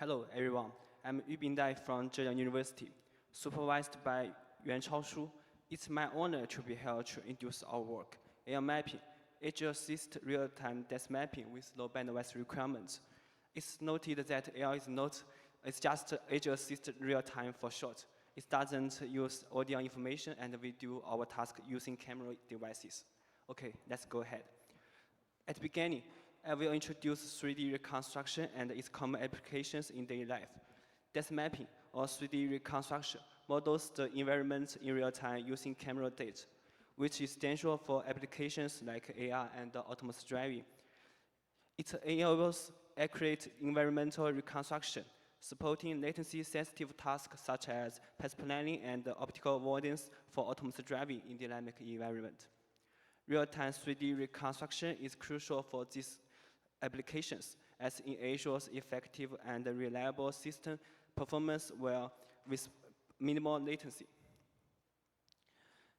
Hello, everyone. I'm Yubin from Zhejiang University, supervised by Yuanchao. It's my honor to be here to introduce our work, AI mapping, edge-assist real-time depth mapping with low bandwidth requirements. It's noted that AI it's just edge-assist real-time for short. It doesn't use audio information, and we do our task using camera devices. Okay, let's go ahead. At the beginning, I will introduce 3D reconstruction and its common applications in daily life. Depth mapping, or 3D reconstruction, models the environment in real time using camera data, which is essential for applications like AR and autonomous driving. It enables accurate environmental reconstruction, supporting latency-sensitive tasks such as path planning and optical avoidance for autonomous driving in dynamic environment. Real-time 3D reconstruction is crucial for these applications, as it ensures effective and reliable system performance with minimal latency.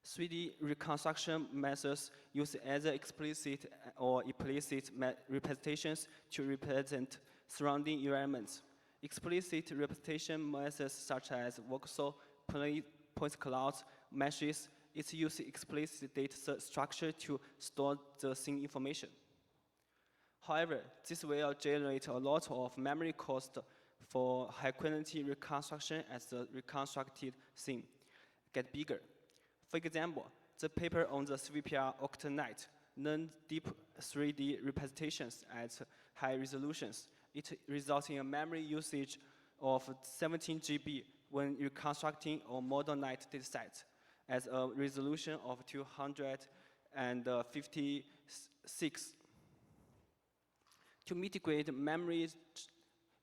3D reconstruction methods use either explicit or implicit representations to represent surrounding environments. Explicit representation methods such as voxel, point clouds, meshes, it uses explicit data structure to store the scene information. However, this will generate a lot of memory cost for high-quality reconstruction as the reconstructed scene get bigger. For example, the paper on the CVPR Octanight learned deep 3D representations at high resolutions. It results in a memory usage of 17 GB when reconstructing a model night dataset as a resolution of 256. To mitigate memory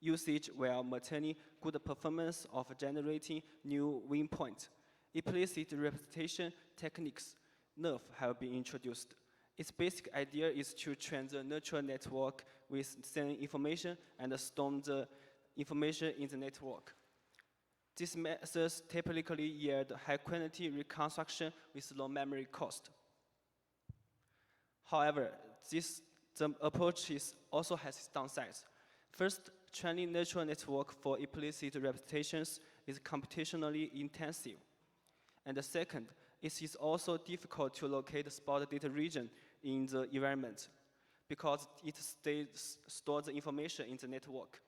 usage while maintaining good performance of generating new waypoints, implicit representation techniques (NERF) have been introduced. Its basic idea is to train the neural network with scene information and store the information in the network. These methods typically yield high-quality reconstruction with low memory cost. However, the approach also has its downsides. First, training neural network for implicit representations is computationally intensive. And the second, it is also difficult to locate the spot data region in the environment because it stores the information in the network.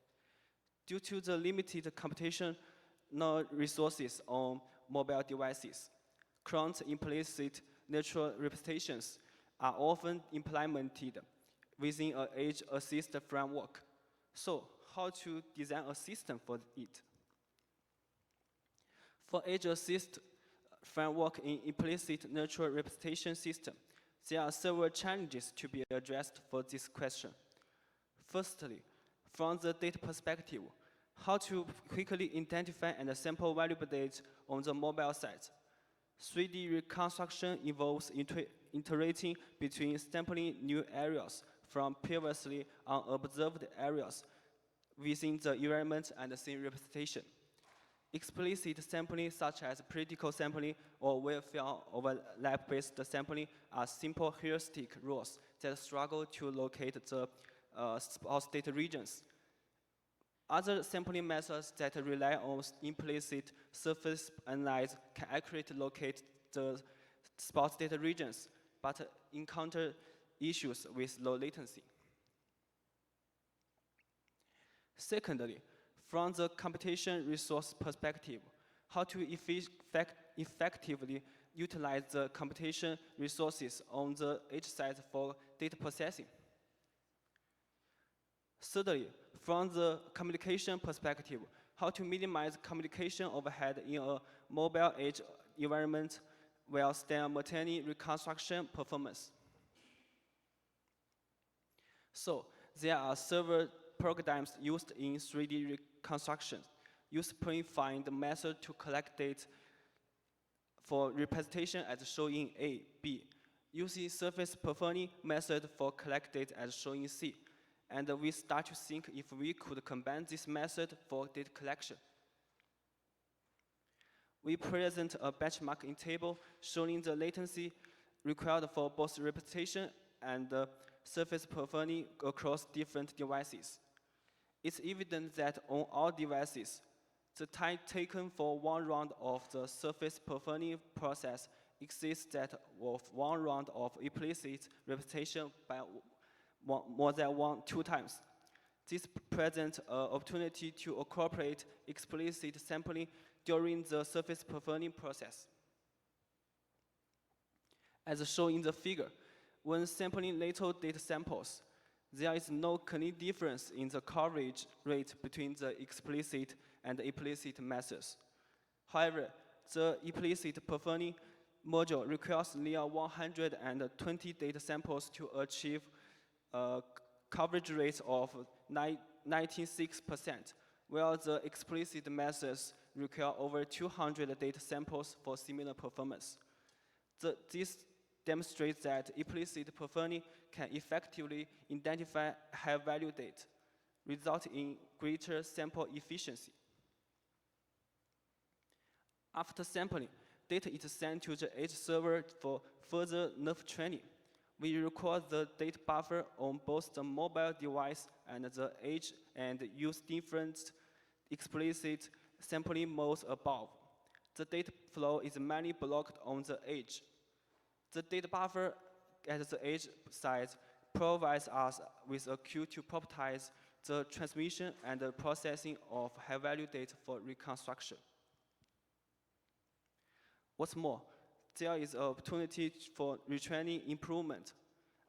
Due to the limited computational resources on mobile devices, current implicit natural representations are often implemented within an edge assist framework. So, how to design a system for it? For edge assist framework in implicit natural representation system, there are several challenges to be addressed for this question. Firstly, from the data perspective, how to quickly identify and sample valuable data on the mobile side. 3D reconstruction involves iterating between sampling new areas from previously unobserved areas within the environment and scene representation. Explicit sampling, such as predicate sampling or welfare overlap-based sampling, are simple heuristic rules that struggle to locate the sparse data regions. Other sampling methods that rely on implicit surface analysis can accurately locate the sparse data regions, but encounter issues with low latency. Secondly, from the computation resource perspective, how to effectively utilize the computation resources on the edge side for data processing. Thirdly, from the communication perspective, how to minimize communication overhead in a mobile edge environment while still maintaining reconstruction performance. So, there are several paradigms used in 3D reconstruction. Use predefined method to collect data for representation as shown in A, B. Using surface performing method for collect data as shown in C. And we start to think if we could combine this method for data collection. We present a benchmarking table showing the latency required for both representation and surface performing across different devices. It's evident that on all devices, the time taken for one round of the surface performing process exceeds that of one round of implicit repetition by more than 2 times. This presents an opportunity to incorporate explicit sampling during the surface performing process. As shown in the figure, when sampling little data samples, there is no clear difference in the coverage rate between the explicit and implicit methods. However, the implicit performing module requires near 120 data samples to achieve a coverage rate of 96%, while the explicit methods require over 200 data samples for similar performance. This demonstrates that implicit performing can effectively identify high-value data, resulting in greater sample efficiency. After sampling, data is sent to the edge server for further nerve training. We record the data buffer on both the mobile device and the edge and use different explicit sampling modes above. The data flow is mainly blocked on the edge. The data buffer at the edge side provides us with a queue to propertize the transmission and the processing of high-value data for reconstruction. What's more, there is an opportunity for retraining improvement.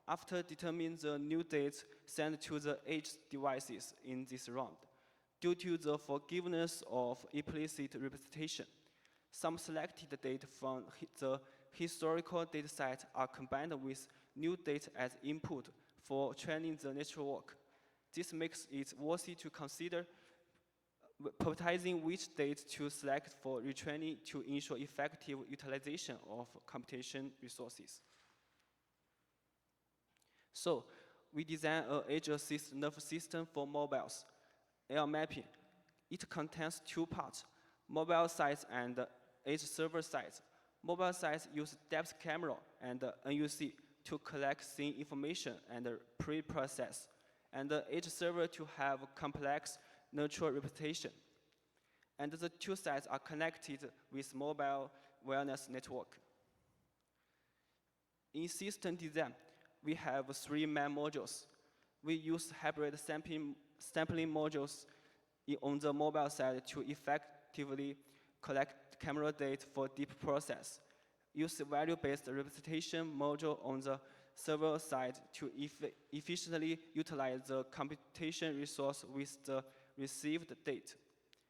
After determining the new dates sent to the edge devices in this round, due to the forgiveness of implicit representation, some selected data from the historical dataset are combined with new data as input for training the network. This makes it worthy to consider prioritizing which data to select for retraining to ensure effective utilization of computation resources. So, we designed an edge-assist nervous system for mobiles, air mapping. It contains 2 parts, mobile sites and edge server sites. Mobile sites use depth camera and NUC to collect scene information and pre-process, and the edge server to have complex natural representation. And the 2 sites are connected with mobile wireless network. In system design, we have 3 main modules. We use hybrid sampling modules on the mobile side to effectively collect camera data for deep process. Use value-based representation module on the server side to efficiently utilize the computation resource with the received data,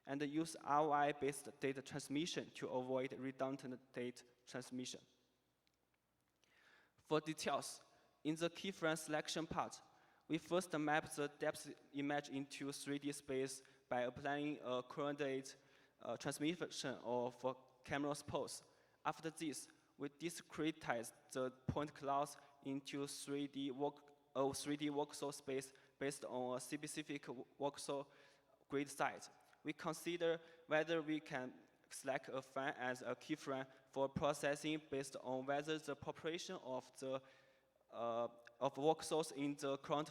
and use ROI-based data transmission to avoid redundant data transmission. For details, in the keyframe selection part, we first map the depth image into 3D space by applying a coordinate transmission of camera's pose. After this, we discretize the point clouds into 3D voxel space based on a specific voxel grid size. We consider whether we can select a frame as a keyframe for processing based on whether the population of the of voxels in the current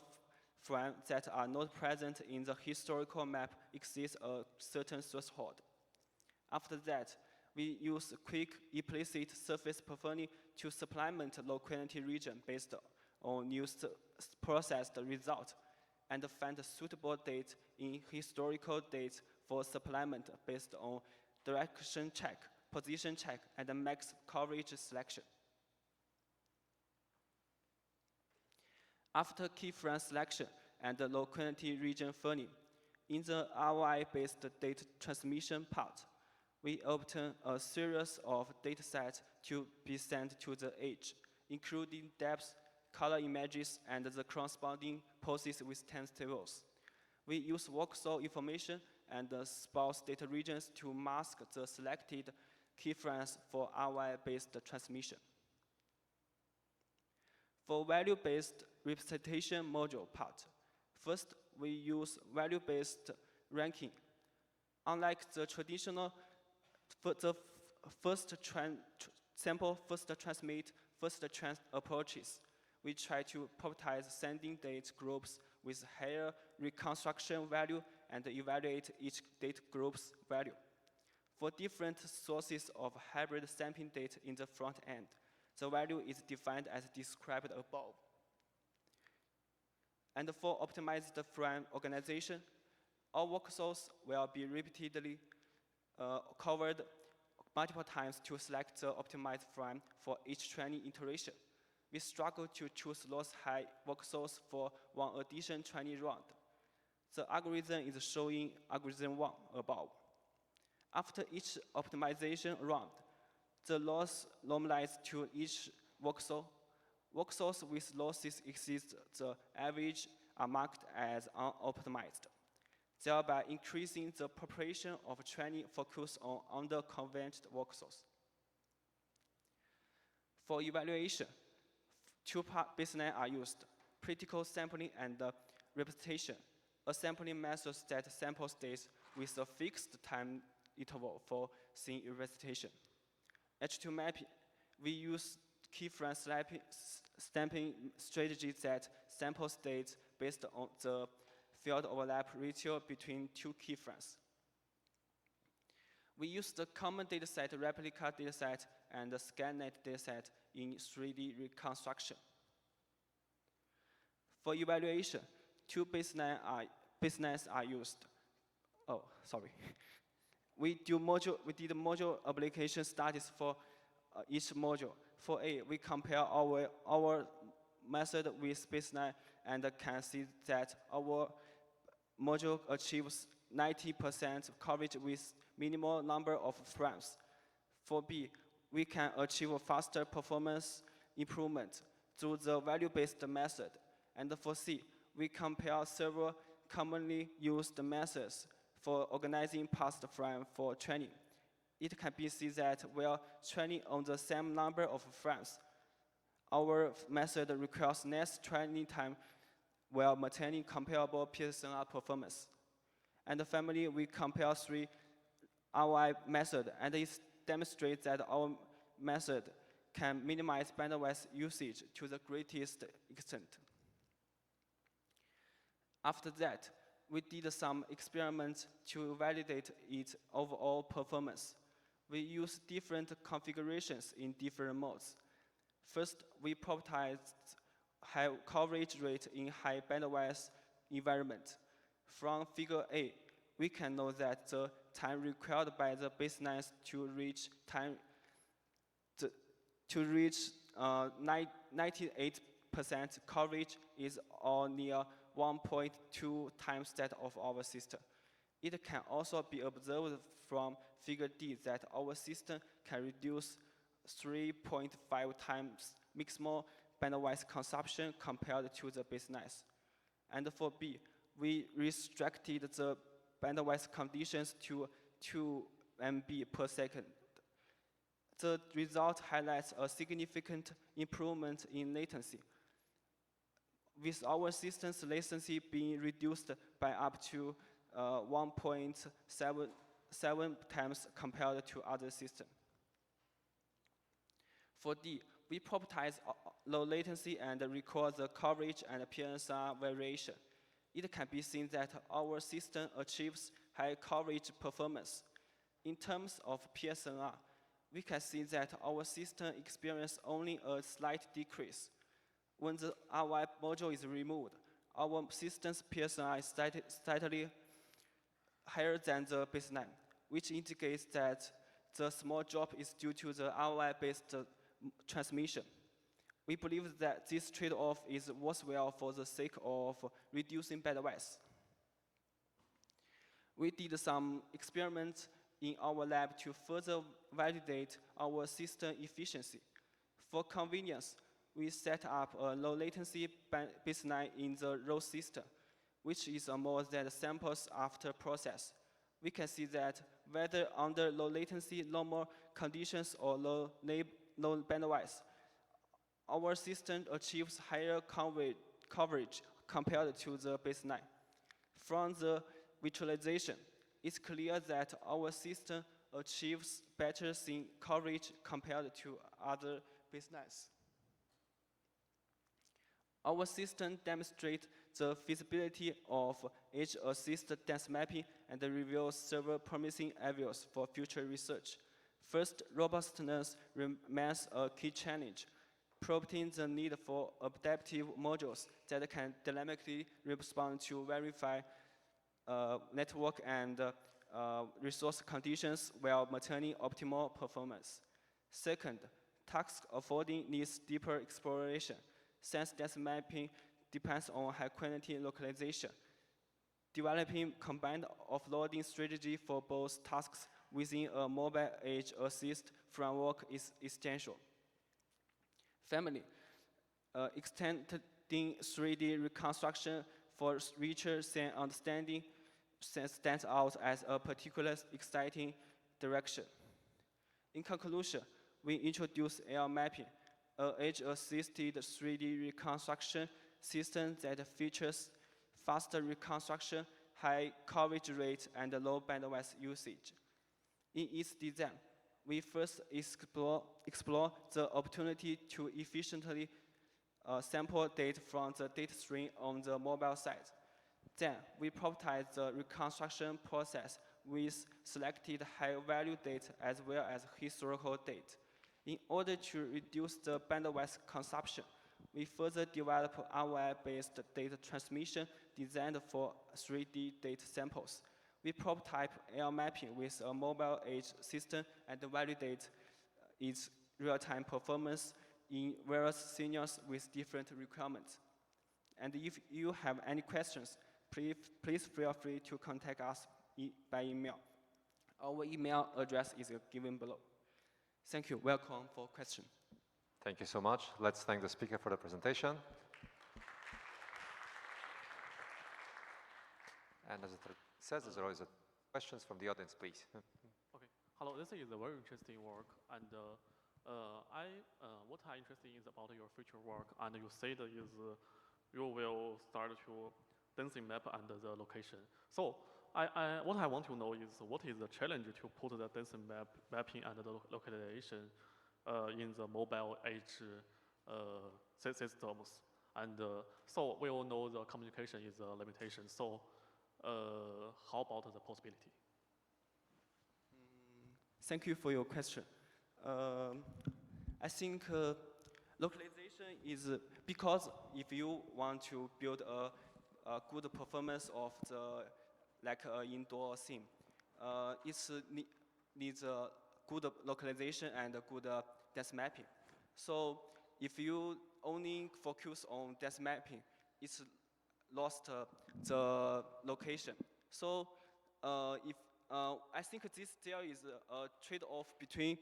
frame that are not present in the historical map exceeds a certain threshold. After that, we use quick implicit surface performing to supplement low quality region based on new processed result, and find suitable data in historical data for supplement based on direction check, position check, and max coverage selection. After keyframe selection and the low quality region firming, in the ROI-based data transmission part, we obtain a series of datasets to be sent to the edge, including depth, color images, and the corresponding poses with tense tables. We use voxel information and sparse data regions to mask the selected keyframes for ROI-based transmission. For value-based representation module part, first we use value-based ranking. Unlike the traditional first sample, first transmit, first approaches, we try to prioritize sending data groups with higher reconstruction value and evaluate each data group's value. For different sources of hybrid sampling data in the front end, the value is defined as described above. And for optimized frame organization, our workflows will be repeatedly covered multiple times to select the optimized frame for each training iteration. We struggle to choose loss high workflows for one addition training round. The algorithm is showing algorithm 1 above. After each optimization round, the loss normalized to each workflow. Workflows with losses exceed the average are marked as unoptimized, thereby increasing the proportion of training focused on under-converged workflows. For evaluation, two baselines are used: critical sampling and repetition, a sampling method that sample states with a fixed time interval for scene repetition. H2 mapping, we use keyframe stamping strategies that sample states based on the field overlap ratio between two keyframes. We use the common dataset, replica dataset, and the ScanNet dataset in 3D reconstruction. For evaluation, two baselines are used. Oh, sorry. We did module application studies for each module. For A, we compare our method with baseline and can see that our module achieves 90% coverage with minimal number of frames. For B, we can achieve a faster performance improvement through the value-based method. And for C, we compare several commonly used methods for organizing past frame for training. It can be seen that while training on the same number of frames, our method requires less training time while maintaining comparable PSNR performance. And finally, we compare three ROI methods, and it demonstrates that our method can minimize bandwidth usage to the greatest extent. After that, we did some experiments to validate its overall performance. We used different configurations in different modes. First, we prototyped high coverage rate in high bandwidth environment. From figure A, we can know that the time required by the baselines to reach 98% coverage is all near 1.2 times that of our system. It can also be observed from figure D that our system can reduce 3.5 times maximal bandwidth consumption compared to the baselines. And for B, we restricted the bandwidth conditions to 2 MB per second. The result highlights a significant improvement in latency, with our system's latency being reduced by up to 1.7 times compared to other systems. For D, we prototype low latency and record the coverage and PSNR variation. It can be seen that our system achieves high coverage performance. In terms of PSNR, we can see that our system experiences only a slight decrease. When the RY module is removed, our system's PSNR is slightly higher than the baseline, which indicates that the small drop is due to the RY-based transmission. We believe that this trade-off is worthwhile for the sake of reducing bandwidth. We did some experiments in our lab to further validate our system efficiency. For convenience, we set up a low latency baseline in the row system, which is a mode that samples after process. We can see that whether under low latency, normal conditions, or low bandwidth, our system achieves higher coverage compared to the baseline. From the visualization, it's clear that our system achieves better scene coverage compared to other baselines. Our system demonstrates the feasibility of edge-assisted dense mapping and reveals several promising avenues for future research. First, robustness remains a key challenge, prompting the need for adaptive modules that can dynamically respond to verify network and resource conditions while maintaining optimal performance. Second, task affording needs deeper exploration, since dense mapping depends on high-quality localization. Developing combined offloading strategy for both tasks within a mobile edge assist framework is essential. Finally, extending 3D reconstruction for richer scene understanding stands out as a particularly exciting direction. In conclusion, we introduced air mapping, an edge-assisted 3D reconstruction system that features faster reconstruction, high coverage rate, and low bandwidth usage. In its design, we first explore the opportunity to efficiently sample data from the data stream on the mobile side. Then, we prototype the reconstruction process with selected high-value data as well as historical data. In order to reduce the bandwidth consumption, we further develop ROI-based data transmission designed for 3D data samples. We prototype air mapping with a mobile edge system and validate its real-time performance in various scenarios with different requirements. And if you have any questions, please feel free to contact us by email. Our email address is given below. Thank you. Welcome for question. Thank you so much. Let's thank the speaker for the presentation. And as it says, there always questions from the audience, please. Okay. Hello, this is a very interesting work, and what I'm interested in is about your future work, and you said is you will start to density map and the location. So what I want to know is what is the challenge to put the density mapping and the localization in the mobile edge systems, and so we all know the communication is a limitation. So how about the possibility? Thank you for your question. I think localization is because if you want to build a good performance of the indoor scene, it needs a good localization and a good dense mapping. So if you only focus on dense mapping, it's lost the location. So I think there is a trade-off between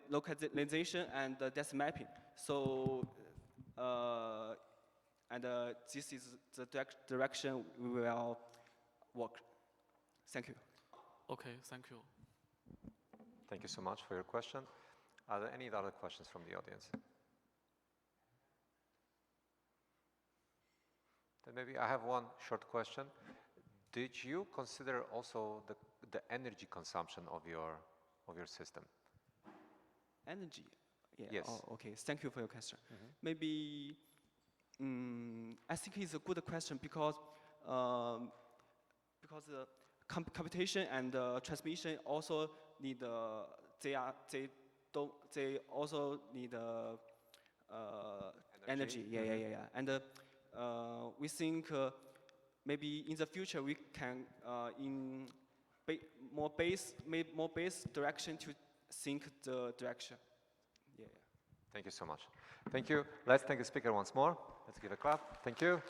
localization and dense mapping. So this is the direction we will work. Thank you. Okay, thank you. Thank you so much for your question. Are there any other questions from the audience? Then maybe I have one short question. Did you consider also the energy consumption of your system? Energy? Yeah. Yes. Oh, okay. Thank you for your question. Maybe I think it's a good question because computation and transmission also need they also need energy. Yeah. And we think maybe in the future we can in more base direction to think the direction. Yeah. Thank you so much. Thank you. Let's thank the speaker once more. Let's give a clap. Thank you.